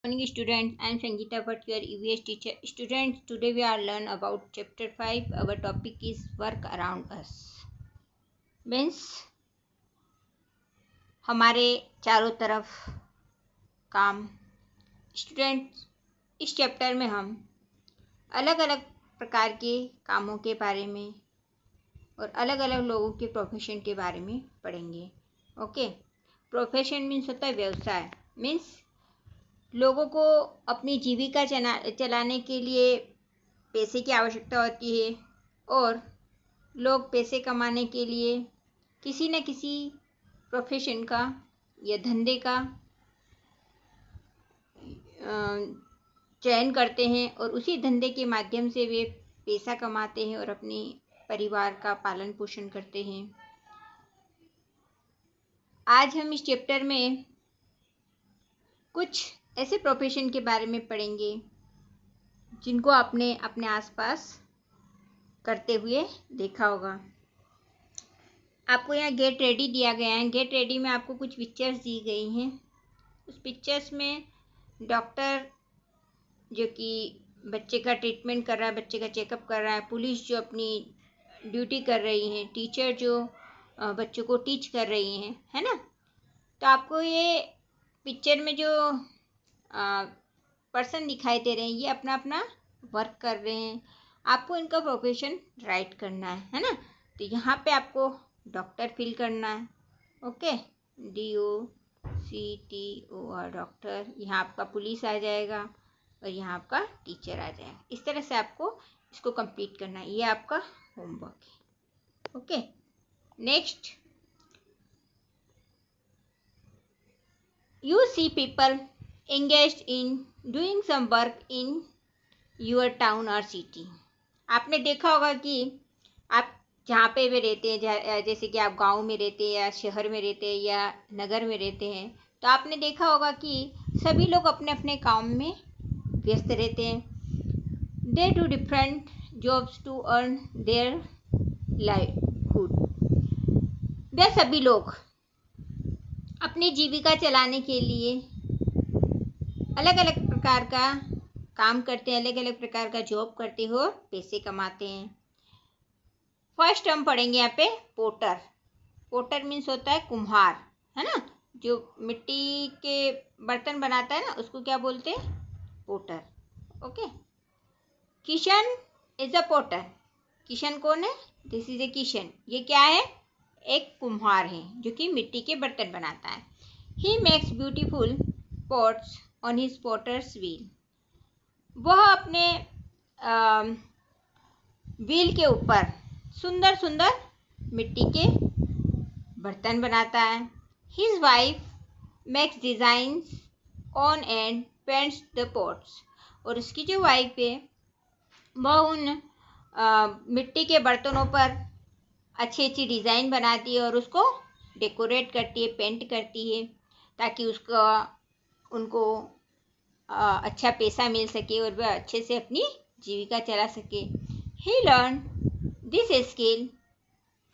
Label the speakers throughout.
Speaker 1: Morning students, I am Sangeeta Bhatt, your EVS teacher. Students, today we are learn about chapter 5. Our topic is work around us. Means हमारे चारों तरफ काम. Students, इस chapter में हम अलग अलग प्रकार के कामों के बारे में और अलग अलग लोगों के प्रोफेशन के बारे में पढ़ेंगे. ओके, प्रोफेशन मीन्स होता है व्यवसाय. मीन्स लोगों को अपनी जीविका चलाने के लिए पैसे की आवश्यकता होती है और लोग पैसे कमाने के लिए किसी न किसी प्रोफेशन का या धंधे का चयन करते हैं और उसी धंधे के माध्यम से वे पैसा कमाते हैं और अपने परिवार का पालन पोषण करते हैं. आज हम इस चैप्टर में कुछ ऐसे प्रोफेशन के बारे में पढ़ेंगे जिनको आपने अपने आसपास करते हुए देखा होगा. आपको यहाँ गेट रेडी दिया गया है. गेट रेडी में आपको कुछ पिक्चर्स दी गई हैं. उस पिक्चर्स में डॉक्टर जो कि बच्चे का ट्रीटमेंट कर रहा है, बच्चे का चेकअप कर रहा है, पुलिस जो अपनी ड्यूटी कर रही है, टीचर जो बच्चों को टीच कर रही हैं, है ना. तो आपको ये पिक्चर में जो पर्सन दिखाई दे रहे हैं ये अपना अपना वर्क कर रहे हैं. आपको इनका प्रोफेशन राइट करना है ना. तो यहाँ पे आपको डॉक्टर फिल करना है. Okay, DOCTOR doctor. यहाँ आपका पुलिस आ जाएगा और यहाँ आपका टीचर आ जाएगा. इस तरह से आपको इसको कंप्लीट करना है. ये आपका होमवर्क है. Okay, next, you see people engaged in doing some work in your town or city. आपने देखा होगा कि आप जहाँ पे भी रहते हैं, जैसे कि आप गांव में रहते हैं या शहर में रहते हैं या नगर में रहते हैं, तो आपने देखा होगा कि सभी लोग अपने अपने काम में व्यस्त रहते हैं. They do different jobs to earn their livelihood. वे सभी लोग अपनी जीविका चलाने के लिए अलग अलग प्रकार का काम करते हैं, अलग अलग प्रकार का जॉब करते हो, पैसे कमाते हैं. फर्स्ट हम पढ़ेंगे यहाँ पे पोटर. पोटर मीन्स होता है कुम्हार, है ना. जो मिट्टी के बर्तन बनाता है ना, उसको क्या बोलते हैं? Potter. Okay, Kishan is a potter. Kishan कौन है? This is a Kishan. ये क्या है? एक कुम्हार है जो कि मिट्टी के बर्तन बनाता है. He makes beautiful pots on his potter's wheel. वह अपने व्हील के ऊपर सुंदर सुंदर मिट्टी के बर्तन बनाता है. His wife makes designs on and paints the pots. और उसकी जो वाइफ है वह उन मिट्टी के बर्तनों पर अच्छी अच्छी डिज़ाइन बनाती है और उसको डेकोरेट करती है, पेंट करती है, ताकि उनको अच्छा पैसा मिल सके और वह अच्छे से अपनी जीविका चला सके. He learn this skill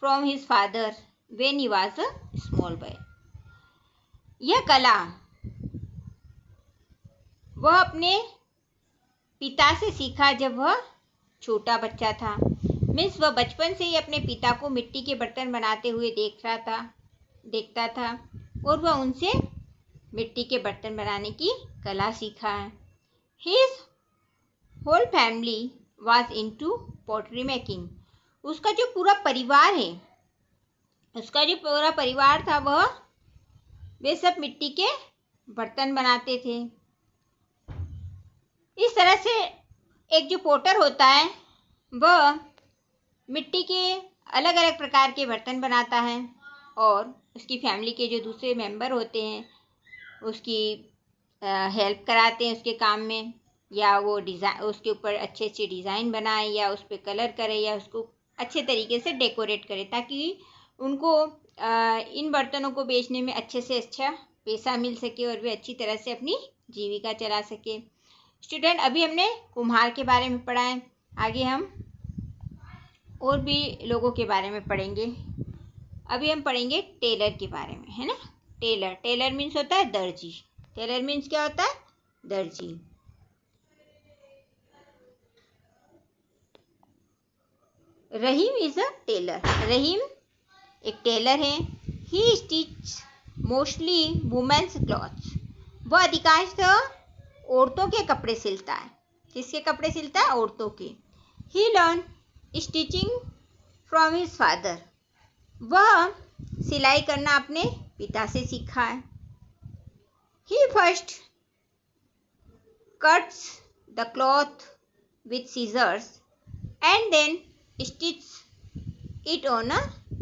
Speaker 1: from his father when he was a small boy. यह कला वह अपने पिता से सीखा जब वह छोटा बच्चा था. मीन्स वह बचपन से ही अपने पिता को मिट्टी के बर्तन बनाते हुए देखता था और वह उनसे मिट्टी के बर्तन बनाने की कला सीखा है. His whole family was into pottery making. उसका जो पूरा परिवार था वे सब मिट्टी के बर्तन बनाते थे. इस तरह से एक जो पोटर होता है वह मिट्टी के अलग अलग प्रकार के बर्तन बनाता है और उसकी फैमिली के जो दूसरे मेंबर होते हैं उसकी हेल्प कराते हैं उसके काम में, या वो डिज़ाइन उसके ऊपर अच्छे अच्छे डिज़ाइन बनाए या उस पर कलर करे या उसको अच्छे तरीके से डेकोरेट करे, ताकि उनको इन बर्तनों को बेचने में अच्छे से अच्छा पैसा मिल सके और वे अच्छी तरह से अपनी जीविका चला सके. स्टूडेंट, अभी हमने कुम्हार के बारे में पढ़ा है. आगे हम और भी लोगों के बारे में पढ़ेंगे. अभी हम पढ़ेंगे टेलर के बारे में, है ना. टेलर मीन्स होता है दर्जी. टेलर मीन्स क्या होता है? दर्जी। रहीम इज अ टेलर। रहीम एक टेलर है। ही स्टिच मोस्टली वुमेन्स क्लॉथ्स। वह अधिकांशतः औरतों के कपड़े सिलता है। किसके कपड़े सिलता है? औरतों के। He learn stitching from his father. वह सिलाई करना अपने पिता से सीखा है। He first cuts the cloth with scissors and then stitch it on a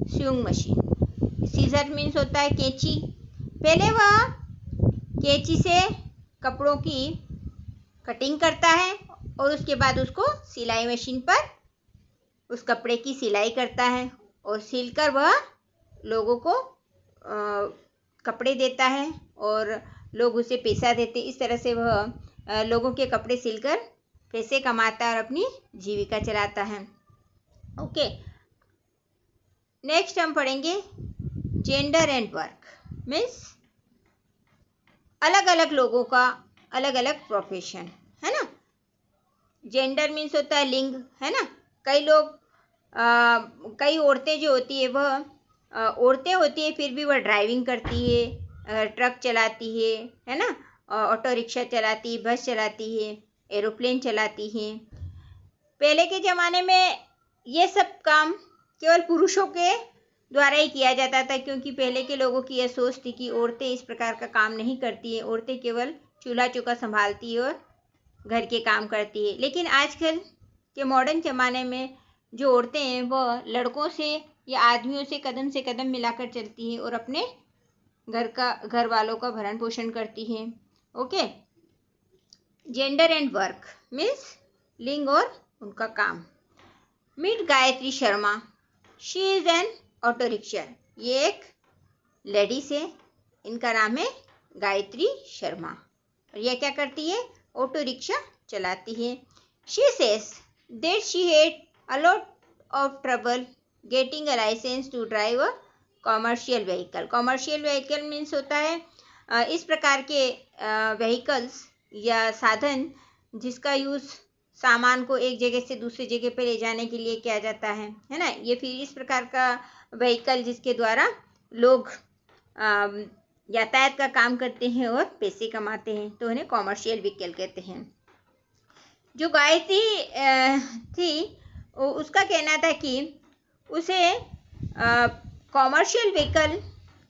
Speaker 1: sewing machine. Scissor means होता है कैंची। पहले वह कैंची से कपड़ों की कटिंग करता है और उसके बाद उसको सिलाई मशीन पर उस कपड़े की सिलाई करता है और सिलकर वह लोगों को कपड़े देता है और लोग उसे पैसा देते। इस तरह से वह लोगों के कपड़े सिलकर पैसे कमाता है और अपनी जीविका चलाता है। ओके, नेक्स्ट हम पढ़ेंगे जेंडर एंड वर्क। मीन्स अलग अलग लोगों का अलग अलग प्रोफेशन है ना। जेंडर मीन्स होता है लिंग, है ना। कई लोग कई औरतें जो होती है वह औरतें होती है फिर भी वह ड्राइविंग करती है, ट्रक चलाती है ना, ऑटो रिक्शा चलाती है, बस चलाती है, एरोप्लेन चलाती है। पहले के ज़माने में ये सब काम केवल पुरुषों के द्वारा ही किया जाता था, क्योंकि पहले के लोगों की यह सोच थी कि औरतें इस प्रकार का काम नहीं करती हैं, औरतें केवल चूल्हा चौका संभालती है और घर के काम करती है। लेकिन आजकल के मॉडर्न ज़माने में जो औरतें हैं वह लड़कों से या आदमियों से कदम मिलाकर चलती हैं और अपने घर वालों का भरण पोषण करती हैं। Okay, gender and work means लिंग और उनका काम। मीट Gayatri Sharma. She is an auto rickshaw. ये एक लेडीज है, इनका नाम है गायत्री शर्मा और यह क्या करती है? ऑटो रिक्शा चलाती है। She says that she had a lot of trouble getting a license to drive a commercial vehicle. Commercial vehicle means होता है इस प्रकार के vehicles या साधन जिसका यूज़ सामान को एक जगह से दूसरी जगह पर ले जाने के लिए किया जाता है ना। ये फिर इस प्रकार का व्हीकल जिसके द्वारा लोग यातायात का काम करते हैं और पैसे कमाते हैं, तो उन्हें कॉमर्शियल व्हीकल कहते हैं। जो गायत्री थी उसका कहना था कि उसे कॉमर्शियल व्हीकल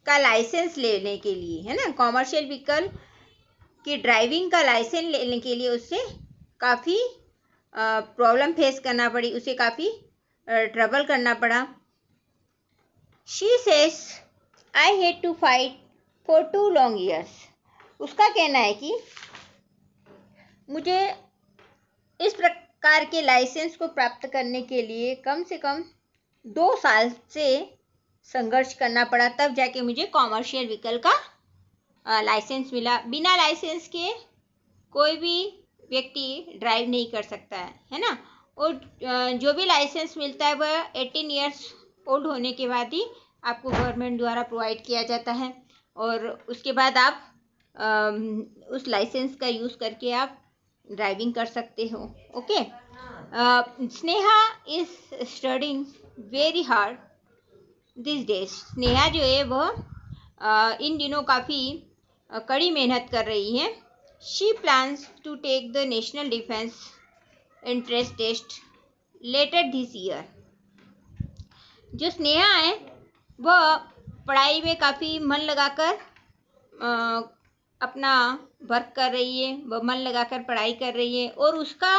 Speaker 1: का लाइसेंस लेने के लिए, है ना, कॉमर्शियल व्हीकल की ड्राइविंग का लाइसेंस लेने के लिए उससे काफ़ी प्रॉब्लम फेस करना पड़ी, उसे काफ़ी ट्रबल करना पड़ा। She says I had to fight for 2 long years. उसका कहना है कि मुझे इस प्रकार के लाइसेंस को प्राप्त करने के लिए कम से कम 2 साल से संघर्ष करना पड़ा, तब जाके मुझे कॉमर्शियल व्हीकल का लाइसेंस मिला। बिना लाइसेंस के कोई भी व्यक्ति ड्राइव नहीं कर सकता है ना। और जो भी लाइसेंस मिलता है वह 18 years ओल्ड होने के बाद ही आपको गवर्नमेंट द्वारा प्रोवाइड किया जाता है और उसके बाद आप उस लाइसेंस का यूज़ करके आप ड्राइविंग कर सकते हो। Okay, Sneha is studying very hard this days. Sneha जो है वह इन दिनों काफ़ी कड़ी मेहनत कर रही है। She plans to take the national defence entrance test later this year. जो स्नेहा है वह पढ़ाई में काफ़ी मन लगाकर अपना वर्क कर रही है, वह मन लगाकर पढ़ाई कर रही है और उसका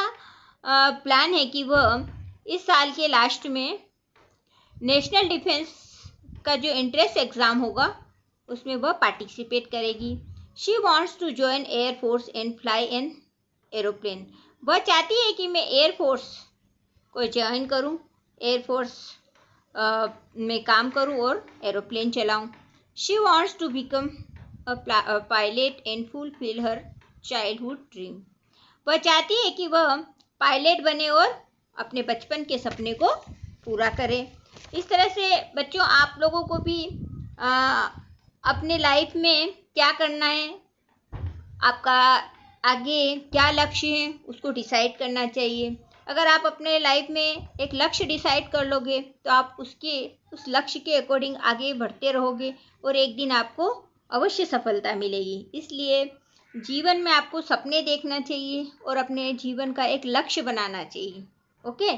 Speaker 1: प्लान है कि वह इस साल के लास्ट में नेशनल डिफेंस का जो एंट्रेंस एग्ज़ाम होगा उसमें वह पार्टिसिपेट करेगी। She wants to join air force and fly an aeroplane. वह चाहती है कि मैं एयर फोर्स को ज्वाइन करूं, एयर फोर्स में काम करूं और एरोप्लेन चलाऊं। She wants to become a pilot and fulfill her childhood dream. वह चाहती है कि वह पायलट बने और अपने बचपन के सपने को पूरा करे। इस तरह से बच्चों आप लोगों को भी अपने लाइफ में क्या करना है, आपका आगे क्या लक्ष्य है उसको डिसाइड करना चाहिए। अगर आप अपने लाइफ में एक लक्ष्य डिसाइड कर लोगे तो आप उस लक्ष्य के अकॉर्डिंग आगे बढ़ते रहोगे और एक दिन आपको अवश्य सफलता मिलेगी। इसलिए जीवन में आपको सपने देखना चाहिए और अपने जीवन का एक लक्ष्य बनाना चाहिए। ओके,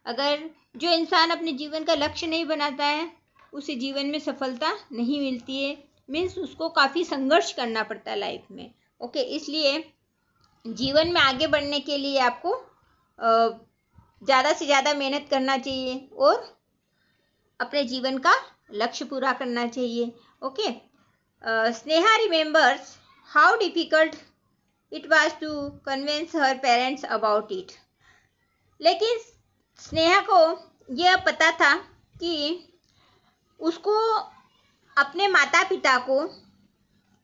Speaker 1: अगर जो इंसान अपने जीवन का लक्ष्य नहीं बनाता है उसे जीवन में सफलता नहीं मिलती है, मीन्स उसको काफ़ी संघर्ष करना पड़ता है लाइफ में। ओके, इसलिए जीवन में आगे बढ़ने के लिए आपको ज़्यादा से ज़्यादा मेहनत करना चाहिए और अपने जीवन का लक्ष्य पूरा करना चाहिए। Okay, Sneha remembers how difficult it was to convince her parents about it. लेकिन स्नेहा को यह पता था कि उसको अपने माता पिता को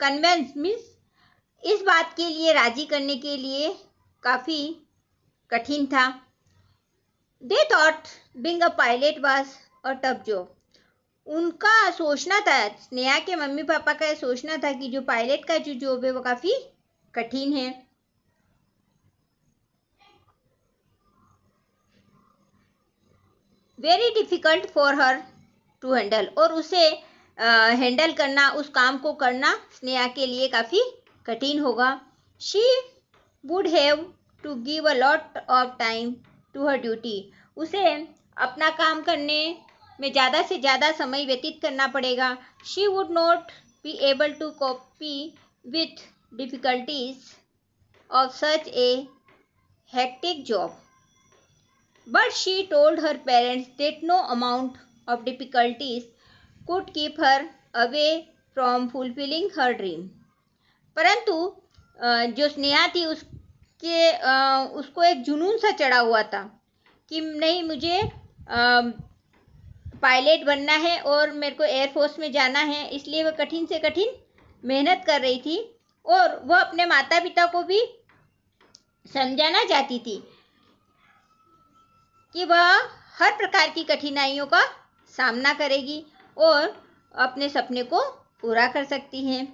Speaker 1: कन्विंस मीन्स इस बात के लिए राजी करने के लिए काफ़ी कठिन था। They thought being a pilot was a tough job. उनका सोचना था, स्नेहा के मम्मी पापा का सोचना था कि जो पायलट का जो जॉब है वो काफ़ी कठिन है। Very difficult for her to handle, और उसे हैंडल करना, उस काम को करना स्नेहा के लिए काफ़ी कठिन होगा। She would have to give a lot of time to her duty. उसे अपना काम करने में ज़्यादा से ज़्यादा समय व्यतीत करना पड़ेगा। She would not be able to cope with difficulties of such a hectic job. But she told her parents that no amount of difficulties could keep her away from fulfilling her dream. परंतु जो स्नेहा थी उसको एक जुनून सा चढ़ा हुआ था कि नहीं, मुझे पायलट बनना है और मेरे को एयरफोर्स में जाना है। इसलिए वह कठिन से कठिन मेहनत कर रही थी और वह अपने माता पिता को भी समझाना चाहती थी कि वह हर प्रकार की कठिनाइयों का सामना करेगी और अपने सपने को पूरा कर सकती हैं।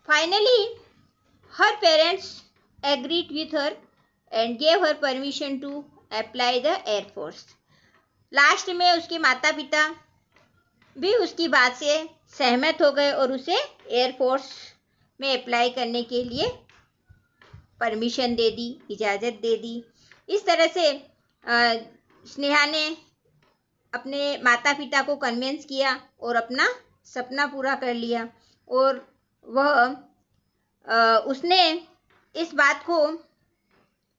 Speaker 1: Finally her parents agreed with her and gave her permission to apply the air force. Last में उसके माता पिता भी उसकी बात से सहमत हो गए और उसे एयरफोर्स में अप्लाई करने के लिए परमिशन दे दी, इजाज़त दे दी। इस तरह से स्नेहा ने अपने माता पिता को कन्विंस किया और अपना सपना पूरा कर लिया और उसने इस बात को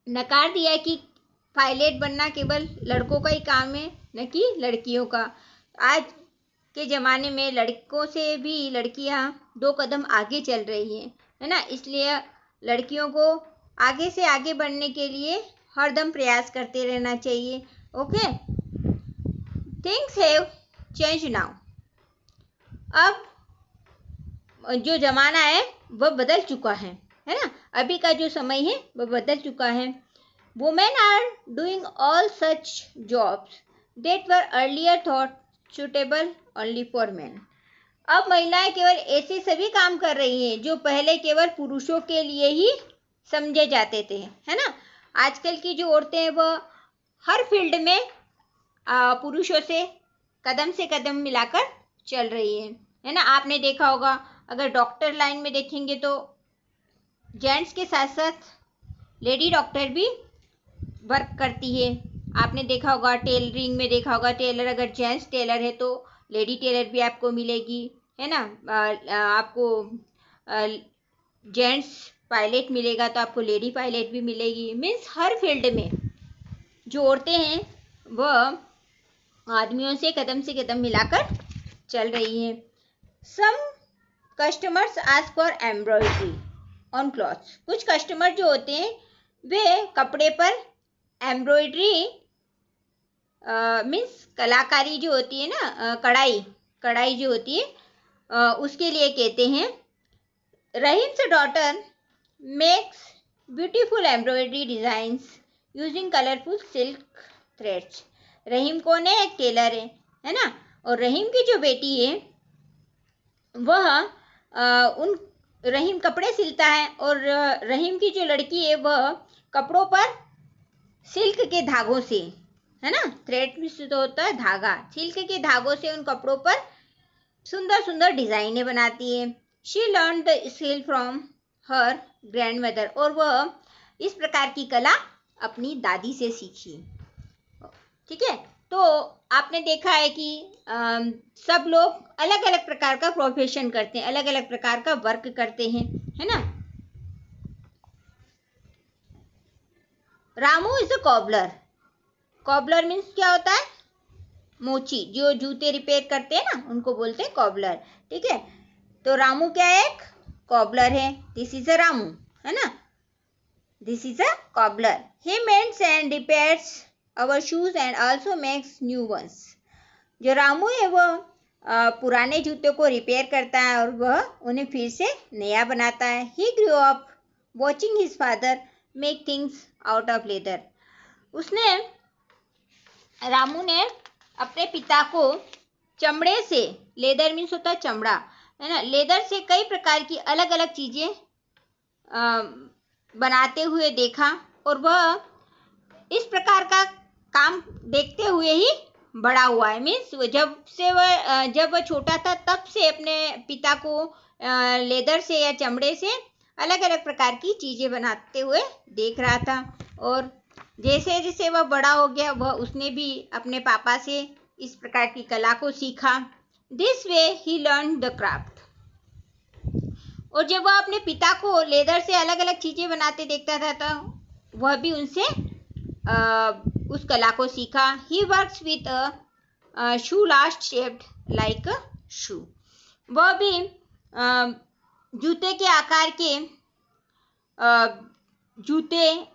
Speaker 1: नकार दिया कि पायलट बनना केवल लड़कों का ही काम है, न कि लड़कियों का। आज के ज़माने में लड़कों से भी लड़कियां 2 कदम आगे चल रही हैं, है ना। इसलिए लड़कियों को आगे से आगे बढ़ने के लिए हरदम प्रयास करते रहना चाहिए। Okay, things have change now. अब जो ज़माना है वह बदल चुका है ना। अभी का जो समय है वह बदल चुका है। Women are doing all such jobs that were earlier thought suitable only for man. अब महिलाएं केवल ऐसे सभी काम कर रही हैं जो पहले केवल पुरुषों के लिए ही समझे जाते थे, है ना। आजकल की जो औरतें हैं वह हर फील्ड में पुरुषों से कदम मिलाकर चल रही है ना। आपने देखा होगा, अगर डॉक्टर लाइन में देखेंगे तो जेंट्स के साथ साथ लेडी डॉक्टर भी वर्क करती है। आपने देखा होगा टेलरिंग में देखा होगा, टेलर अगर जेंट्स टेलर है तो लेडी टेलर भी आपको मिलेगी, है ना। आपको जेंट्स पायलट मिलेगा तो आपको लेडी पायलट भी मिलेगी। मीन्स हर फील्ड में जो औरतें हैं वह आदमियों से कदम मिलाकर चल रही हैं। Some customers ask for embroidery on clothes. कुछ कस्टमर जो होते हैं वे कपड़े पर एम्ब्रॉयडरी मीन्स कलाकारी जो होती है ना, कढ़ाई जो होती है उसके लिए कहते हैं। Rahim's daughter makes beautiful embroidery designs using colourful silk threads. Rahim कौन है? एक टेलर है ना। और रहीम की जो बेटी है वह उन रहीम कपड़े सिलता है और रहीम की जो लड़की है वह कपड़ों पर सिल्क के धागों से, है ना, थ्रेड भी तो होता है धागा, सिल्क के धागों से उन कपड़ों पर सुंदर सुंदर डिजाइनें बनाती है। She learn the skill from her grandmother, और वह इस प्रकार की कला अपनी दादी से सीखी। ठीक है, तो आपने देखा है कि सब लोग अलग अलग प्रकार का प्रोफेशन करते हैं, अलग अलग प्रकार का वर्क करते हैं, है ना। Ramu is a cobbler. Cobbler means क्या होता है? मोची, जो जूते रिपेयर करते हैं ना उनको बोलते हैं कॉबलर। ठीक है, तो रामू क्या है? एक कॉबलर है। दिस इज अ रामू, है ना, this is a cobbler. He mends and repairs our shoes and also makes new ones. जो रामू है वह पुराने जूतों को रिपेयर करता है और वह उन्हें फिर से नया बनाता है। He grew up watching his father make things out of leather. Ramu ने अपने पिता को चमड़े से, लेदर मीन्स होता है चमड़ा, है ना, लेदर से कई प्रकार की अलग अलग चीजें बनाते हुए देखा और वह इस प्रकार का काम देखते हुए ही बड़ा हुआ है। मीन्स जब वह छोटा था तब से अपने पिता को लेदर से या चमड़े से अलग अलग प्रकार की चीजें बनाते हुए देख रहा था, और जैसे जैसे वह बड़ा हो गया वह उसने भी अपने पापा से इस प्रकार की कला को सीखा। This way he learn the craft. और जब वह अपने पिता को लेदर से अलग अलग चीजें बनाते देखता था तो वह भी उनसे उस कला को सीखा। He works with shoe last shaped like a shoe. वह भी जूते के आकार के जूते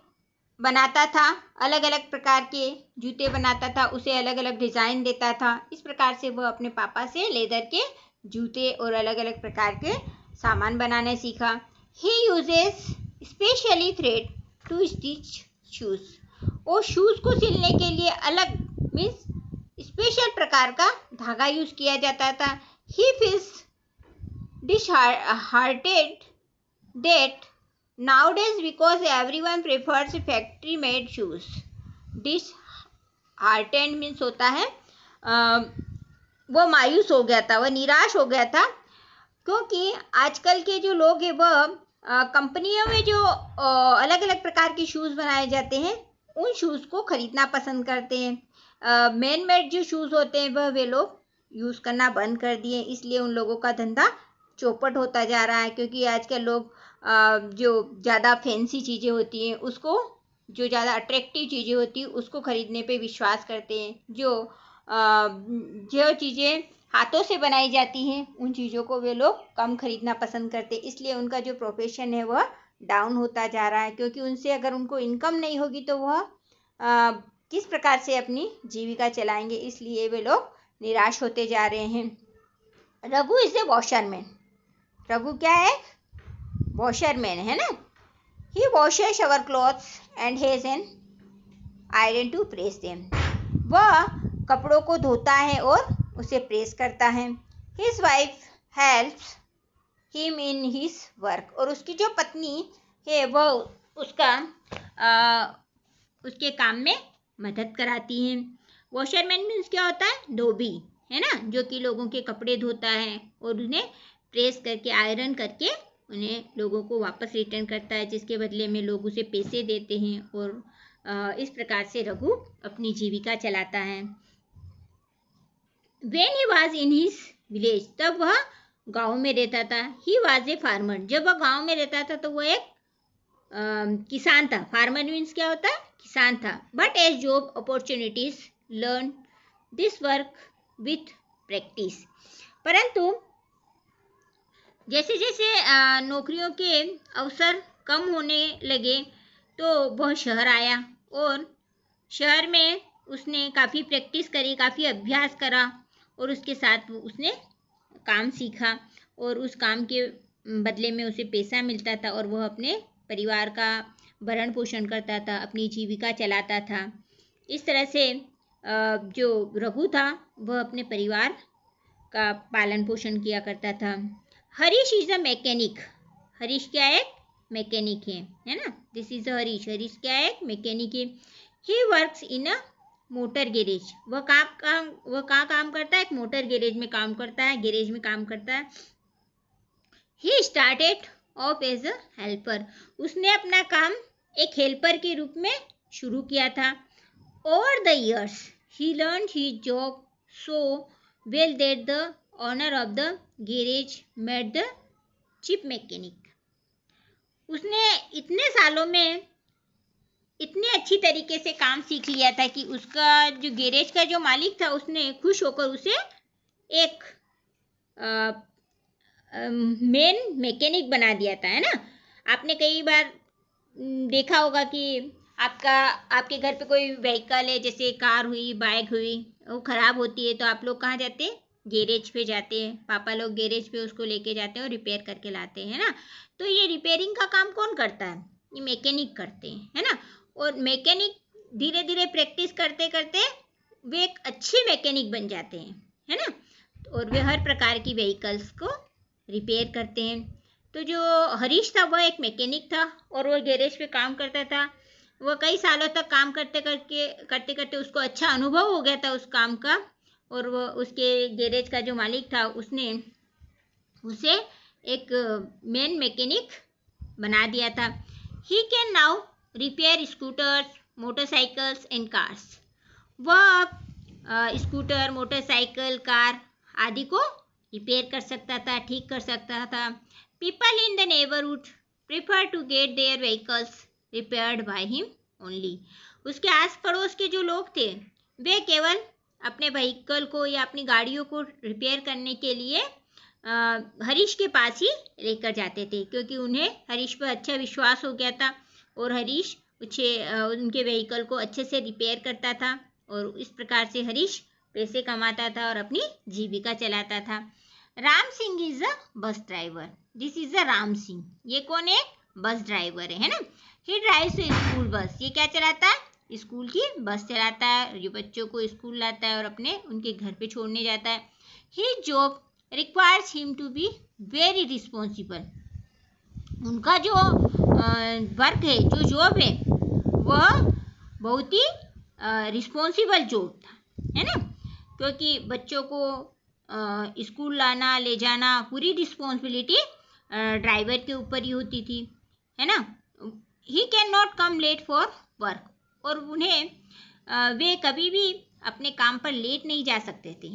Speaker 1: बनाता था, अलग अलग प्रकार के जूते बनाता था, उसे अलग अलग डिजाइन देता था। इस प्रकार से वह अपने पापा से लेदर के जूते और अलग अलग प्रकार के सामान बनाने सीखा। He uses specially thread to stitch shoes. और शूज को सिलने के लिए अलग मीन्स स्पेशल प्रकार का धागा यूज किया जाता था। He feels disheartened that nowadays because everyone prefers factory made shoes. Disheartened means होता है वह मायूस हो गया था, वह निराश हो गया था, क्योंकि आजकल के जो लोग हैं वह कंपनियों में जो अलग अलग प्रकार के शूज़ बनाए जाते हैं उन शूज़ को खरीदना पसंद करते हैं। मैन मेड जो शूज़ होते हैं वह वे लोग यूज़ करना बंद कर दिए, इसलिए उन लोगों का धंधा चौपट होता जा रहा है, क्योंकि आजकल लोग जो ज़्यादा फैंसी चीज़ें होती हैं उसको, जो ज़्यादा अट्रैक्टिव चीज़ें होती हैं उसको खरीदने पे विश्वास करते हैं। जो चीज़ें हाथों से बनाई जाती हैं उन चीज़ों को वे लोग कम खरीदना पसंद करते हैं, इसलिए उनका जो प्रोफेशन है वह डाउन होता जा रहा है, क्योंकि उनसे अगर उनको इनकम नहीं होगी तो वह किस प्रकार से अपनी जीविका चलाएंगे, इसलिए वे लोग निराश होते जा रहे हैं। Raghu is a washerman. Raghu क्या है? वॉशरमैन, है ना। He washes our clothes and has an iron to press them. वह कपड़ों को धोता है और उसे प्रेस करता है। His wife helps him in his work. और उसकी जो पत्नी है वह उसके काम में मदद कराती है। वॉशरमैन मीन्स क्या होता है? धोबी, है ना, जो कि लोगों के कपड़े धोता है और उन्हें प्रेस करके आयरन करके उन्हें लोगों को वापस रिटर्न करता है, जिसके बदले में लोग उसे पैसे देते हैं, और इस प्रकार से रघु अपनी जीविका चलाता है। When he was in his village, तब वह गांव में रहता था। He was a farmer. जब वह गांव में रहता था तो वह एक किसान था। फार्मर मीन्स क्या होता है? किसान था। But as job opportunities learn this work with practice. परंतु जैसे जैसे नौकरियों के अवसर कम होने लगे तो वह शहर आया, और शहर में उसने काफ़ी प्रैक्टिस करी, काफ़ी अभ्यास करा, और उसके साथ उसने काम सीखा, और उस काम के बदले में उसे पैसा मिलता था और वह अपने परिवार का भरण पोषण करता था, अपनी जीविका चलाता था। इस तरह से जो रघु था वह अपने परिवार का पालन पोषण किया करता था। Harish is a mechanic. Harish क्या है, एक मैकेनिक है ना। दिस इज हरीश, हरीश क्या है, एक मैकेनिक है। He works in a motor garage, वह कहाँ काम करता है, एक मोटर गैरेज में काम करता है, गैरेज में काम करता है। He started off as a helper, उसने अपना काम एक हेल्पर के रूप में शुरू किया था। Over the years he learn his job so well that the owner of the garage made the chief mechanic, उसने इतने सालों में इतने अच्छी तरीके से काम सीख लिया था कि उसका जो गैरेज का जो मालिक था उसने खुश होकर उसे एक मेन मैकेनिक बना दिया था, है ना। आपने कई बार देखा होगा कि आपके घर पे कोई व्हीकल है, जैसे कार हुई, बाइक हुई, वो ख़राब होती है तो आप लोग कहाँ जाते हैं, गैरेज पे जाते हैं। पापा लोग गैरेज पे उसको लेके जाते हैं और रिपेयर करके लाते हैं ना। तो ये रिपेयरिंग का काम कौन करता है, ये मैकेनिक करते हैं, है ना। और मैकेनिक धीरे धीरे प्रैक्टिस करते करते वे एक अच्छे मैकेनिक बन जाते हैं, है ना। और वे हर प्रकार की व्हीकल्स को रिपेयर करते हैं। तो जो हरीश था वह एक मैकेनिक था और वो गैरेज पे काम करता था। वह कई सालों तक काम करते करते उसको अच्छा अनुभव हो गया था उस काम का, और वो उसके गैरेज का जो मालिक था उसने उसे एक मेन मैकेनिक बना दिया था। He can now repair scooters, motorcycles and cars, वह स्कूटर, मोटरसाइकिल, कार आदि को रिपेयर कर सकता था, ठीक कर सकता था। People in the neighbourhood prefer to get their vehicles repaired by him only, उसके आस पड़ोस के जो लोग थे वे केवल अपने व्हीकल को या अपनी गाड़ियों को रिपेयर करने के लिए हरीश के पास ही लेकर जाते थे, क्योंकि उन्हें हरीश पर अच्छा विश्वास हो गया था और हरीश उनके व्हीकल को अच्छे से रिपेयर करता था और इस प्रकार से हरीश पैसे कमाता था और अपनी जीविका चलाता था। Ram Singh is a bus driver, this is अ राम सिंह, ये कौन है, बस ड्राइवर है ना। ही ड्राइव्स स्कूल बस, ये क्या चलाता है, स्कूल की बस चलाता है, जो बच्चों को स्कूल लाता है और अपने उनके घर पे छोड़ने जाता है। He job requires him to be very responsible, उनका जो वर्क है, जो जॉब है, वह बहुत ही रिस्पॉन्सिबल जॉब था, है ना। क्योंकि बच्चों को स्कूल लाना ले जाना पूरी रिस्पॉन्सिबिलिटी ड्राइवर के ऊपर ही होती थी, है ना। He can not come late for work, और उन्हें वे कभी भी अपने काम पर लेट नहीं जा सकते थे,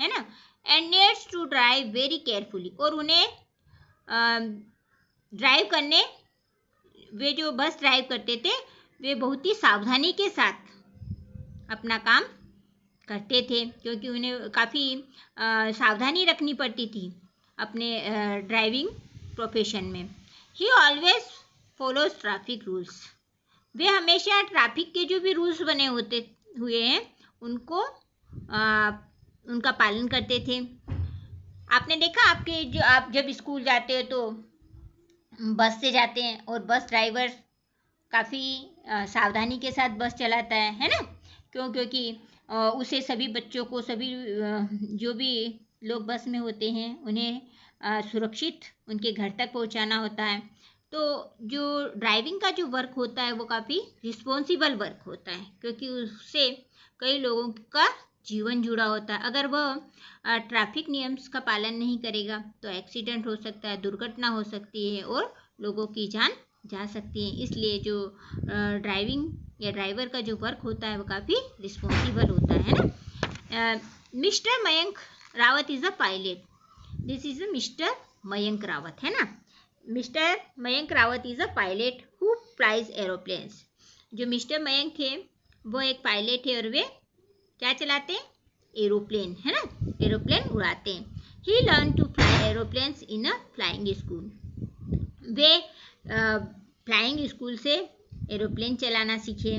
Speaker 1: है ना। And needs to drive very carefully, और उन्हें ड्राइव करने, वे जो बस ड्राइव करते थे वे बहुत ही सावधानी के साथ अपना काम करते थे, क्योंकि उन्हें काफ़ी सावधानी रखनी पड़ती थी अपने ड्राइविंग प्रोफेशन में। He always follows traffic rules, वे हमेशा ट्रैफिक के जो भी रूल्स बने हुए हैं उनको उनका पालन करते थे। आपने देखा आप जब स्कूल जाते हो तो बस से जाते हैं और बस ड्राइवर काफ़ी सावधानी के साथ बस चलाता है ना। क्योंकि उसे सभी बच्चों को, सभी जो भी लोग बस में होते हैं उन्हें सुरक्षित उनके घर तक पहुंचाना होता है। तो जो ड्राइविंग का जो वर्क होता है वो काफ़ी रिस्पॉन्सिबल वर्क होता है, क्योंकि उससे कई लोगों का जीवन जुड़ा होता है। अगर वह ट्रैफिक नियम्स का पालन नहीं करेगा तो एक्सीडेंट हो सकता है, दुर्घटना हो सकती है और लोगों की जान जा सकती है। इसलिए जो ड्राइविंग या ड्राइवर का जो वर्क होता है वो काफ़ी रिस्पॉन्सिबल होता है ना। Mister Mayank Rawat is a pilot, this is a mister Mayank Rawat, है ना। Mister Mayank Rawat is a pilot who flies aeroplanes, जो मिस्टर मयंक है वो एक पायलट है और वे क्या चलाते हैं, एरोप्लेन, है ना, एरोप्लेन उड़ाते हैं। He learn to fly aeroplanes in a flying school, वे फ्लाइंग स्कूल से एरोप्लेन चलाना सीखे।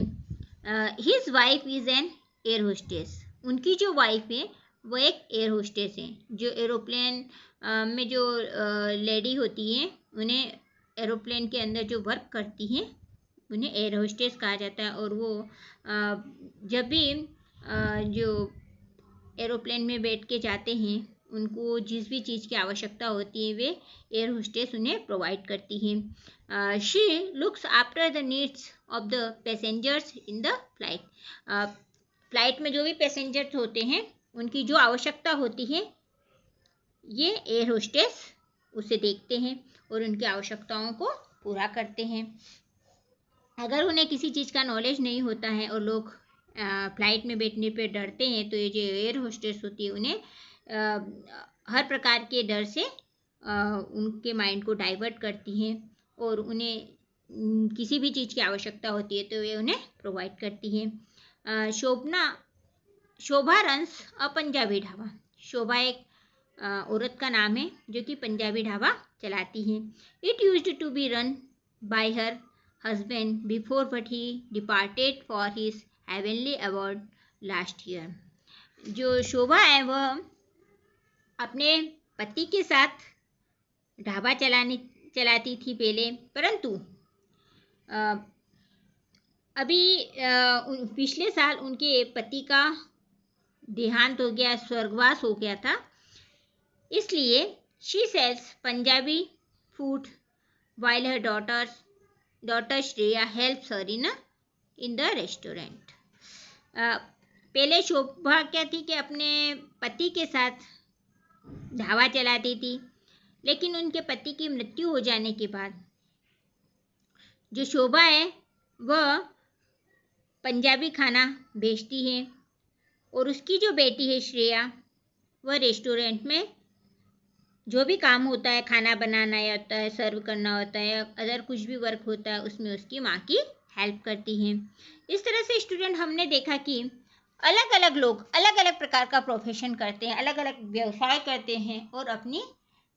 Speaker 1: His wife is an air hostess, उनकी जो वाइफ है वो एक एयर होस्टेस है। जो एरोप्लेन में जो लेडी होती हैं उन्हें एरोप्लेन के अंदर जो वर्क करती हैं उन्हें एयर होस्टेस कहा जाता है। और वो जब भी जो एरोप्लेन में बैठ के जाते हैं उनको जिस भी चीज़ की आवश्यकता होती है वे एयर होस्टेस उन्हें प्रोवाइड करती है। She looks after the needs of the passengers in the flight. Flight में जो भी पैसेंजर्स होते हैं उनकी जो आवश्यकता होती है ये एयर होस्टेस उसे देखते हैं और उनकी आवश्यकताओं को पूरा करते हैं। अगर उन्हें किसी चीज़ का नॉलेज नहीं होता है और लोग फ्लाइट में बैठने पे डरते हैं तो ये जो एयर होस्टेस होती है उन्हें हर प्रकार के डर से उनके माइंड को डाइवर्ट करती हैं और उन्हें किसी भी चीज़ की आवश्यकता होती है तो वे उन्हें प्रोवाइड करती हैं। शोभा रन्स अ पंजाबी ढाबा। शोभा एक औरत का नाम है जो कि पंजाबी ढाबा चलाती है। It used to be run by her husband before but he departed for his heavenly award last year. जो शोभा है वह अपने पति के साथ ढाबा चलाती थी पहले, परंतु अभी पिछले साल उनके पति का देहांत हो गया, स्वर्गवास हो गया था, इसलिए she sales Punjabi food while her daughter Shreya helps her in the restaurant. पहले शोभा क्या थी कि अपने पति के साथ ढाबा चलाती थी, लेकिन उनके पति की मृत्यु हो जाने के बाद जो शोभा है वह पंजाबी खाना बेचती है और उसकी जो बेटी है श्रेया वह रेस्टोरेंट में जो भी काम होता है, खाना बनाना होता है, सर्व करना होता है, अदर कुछ भी वर्क होता है उसमें उसकी माँ की हेल्प करती हैं। इस तरह से स्टूडेंट हमने देखा कि अलग अलग लोग अलग अलग प्रकार का प्रोफेशन करते हैं, अलग अलग व्यवसाय करते हैं और अपनी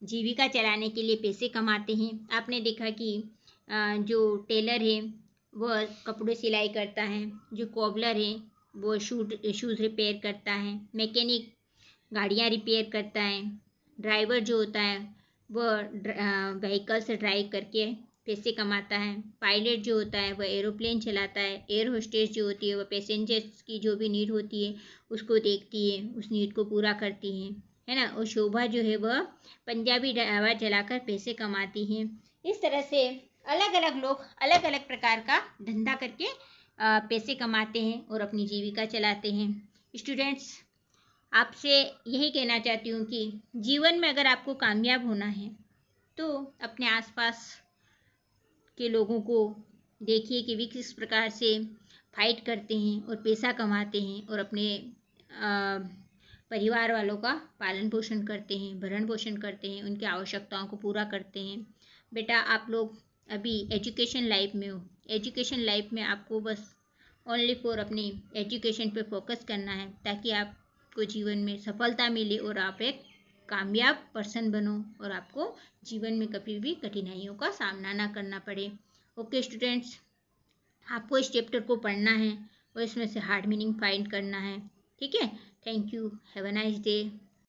Speaker 1: जीविका चलाने के लिए पैसे कमाते हैं। आपने देखा कि जो टेलर है वह कपड़े सिलाई करता है, जो कोबलर है वो शूज़ रिपेयर करता है, मैकेनिक गाड़ियाँ रिपेयर करता है, ड्राइवर जो होता है वह व्हीकल से ड्राइव करके पैसे कमाता है, पायलट जो होता है वह एरोप्लेन चलाता है, एयर होस्टेस जो होती है वह पैसेंजर्स की जो भी नीड होती है उसको देखती है, उस नीड को पूरा करती है ना। और शोभा जो है वह पंजाबी ढाबा चलाकर पैसे कमाती हैं। इस तरह से अलग अलग लोग अलग अलग प्रकार का धंधा करके पैसे कमाते हैं और अपनी जीविका चलाते हैं। स्टूडेंट्स, आपसे यही कहना चाहती हूँ कि जीवन में अगर आपको कामयाब होना है तो अपने आसपास के लोगों को देखिए कि वे किस प्रकार से फाइट करते हैं और पैसा कमाते हैं और अपने परिवार वालों का पालन पोषण करते हैं, भरण पोषण करते हैं, उनकी आवश्यकताओं को पूरा करते हैं। बेटा, आप लोग अभी एजुकेशन लाइफ में हो, एजुकेशन लाइफ में आपको बस ओनली फॉर अपनी एजुकेशन पे फोकस करना है ताकि आपको जीवन में सफलता मिले और आप एक कामयाब पर्सन बनो और आपको जीवन में कभी भी कठिनाइयों का सामना ना करना पड़े। ओके स्टूडेंट्स, आपको इस चैप्टर को पढ़ना है और इसमें से हार्ड मीनिंग फाइंड करना है, ठीक है। Thank you, have a nice day.